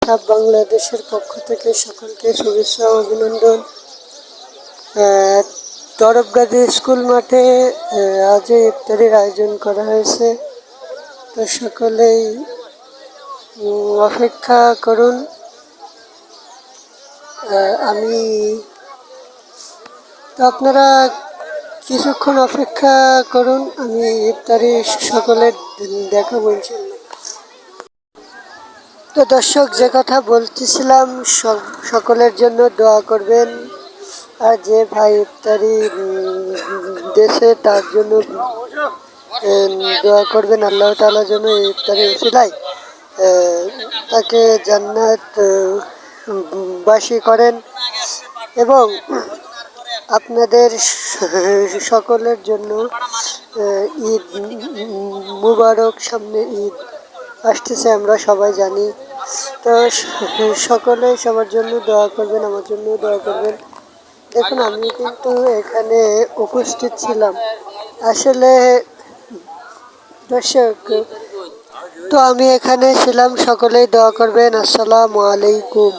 Sub বাংলাদেশের পক্ষ থেকে সকলকে শুভেচ্ছা ও অভিনন্দন। তরফগাজী স্কুল মাঠে আজ ইফতারির আয়োজন করা হয়েছে, তো সকলেই অপেক্ষা করুন। আমি তো আপনারা কিছুক্ষণ অপেক্ষা করুন, আমি ইফতারি সকলের দেখাবো ইনশাল্লাহ। তো দর্শক, যে কথা বলতেছিলাম, সকলের জন্য দোয়া করবেন, আর যে ভাই ইফতারি দেশে তার জন্য দোয়া করবেন। আল্লাহ তাআলার জন্য ইফতারি উসিলায় তাকে জান্নাত বাসী করেন এবং আপনাদের সকলের জন্য ঈদ মুবারক। সামনে ঈদ আসতেছে, আমরা সবাই জানি। তো সকলে সবার জন্য দোয়া করবেন, আমার জন্য দোয়া করবেন। দেখুন, আমি কিন্তু এখানে উপস্থিত ছিলাম আসলে দর্শক, তো আমি এখানে ছিলাম, সকলেই দোয়া করবেন। আসসালামু আলাইকুম।